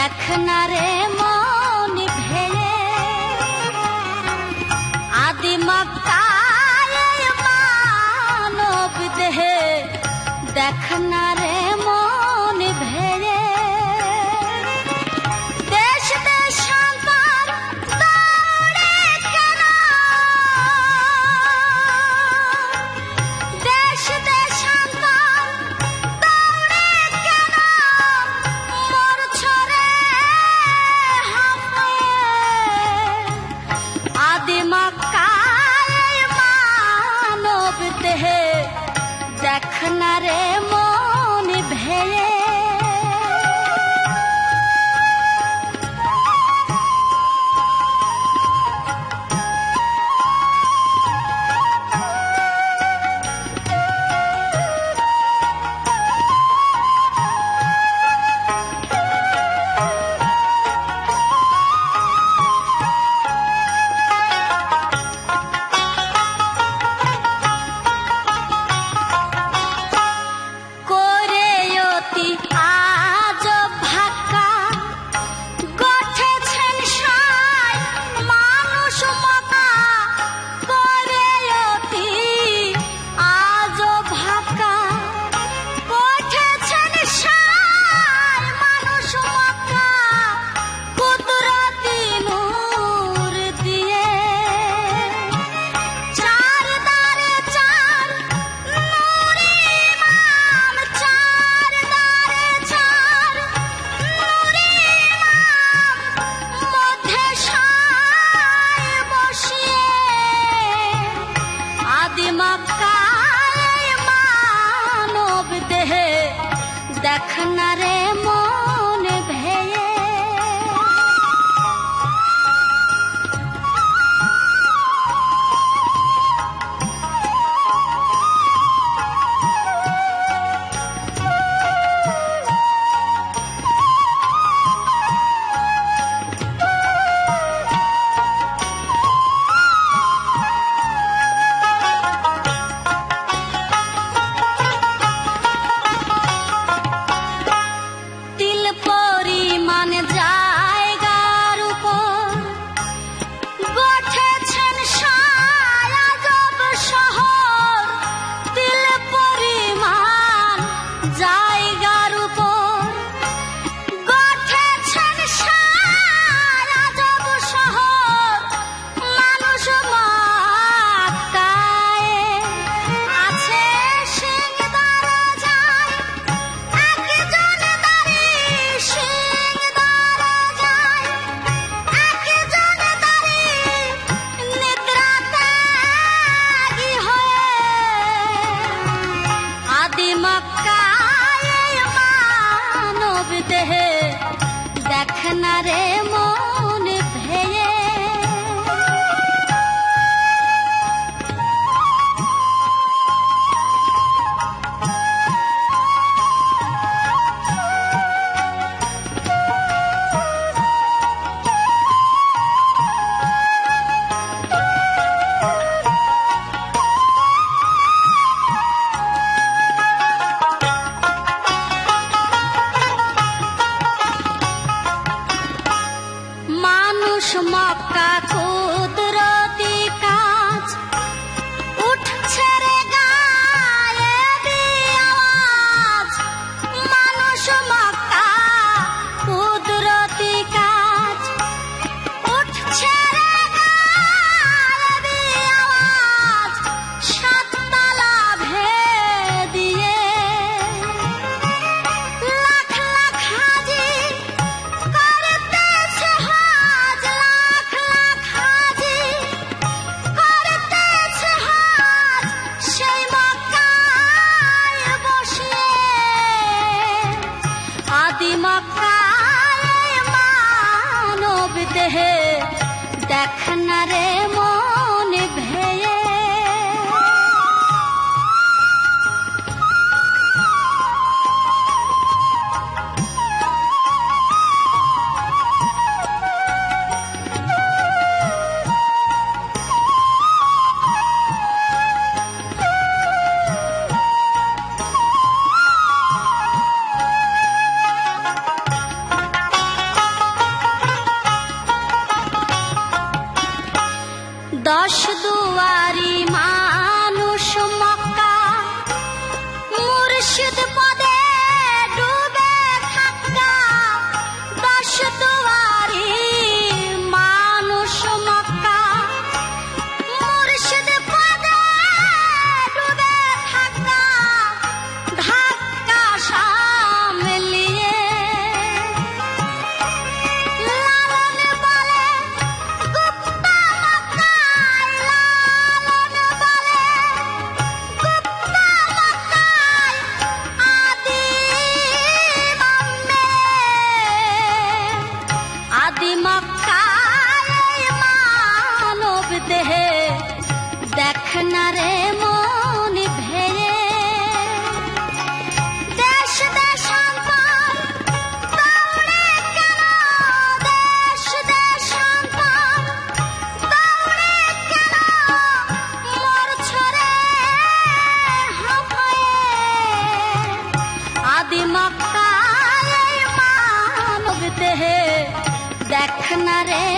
দেখ না রে মন ভেঙে আদি মক্কায় মানব দেহে দেখ না রে মন ভেঙে দেশ দেশান্তর দৌড়ে কেন দেশ দেশান্তর দৌড়ে কেন মোর ছরে হাঁপিয়ে আদি মক্কায় মানব দেহে দেখ না রে মন ভেঙে দেখ না রে মন ভেঙে দেখ না রে মন ভেঙে মক্কা কুদরতি কাজ উঠছে রে গায়ে আওয়াজ মানুষ মক্কা কুদরতি কাজ উঠছে রে গায়ে আওয়াজ সাততলা ভেদিয়ে লাখ লাখ হাজি করতেছে দেহে দেখ না রে মন ভেঙে রে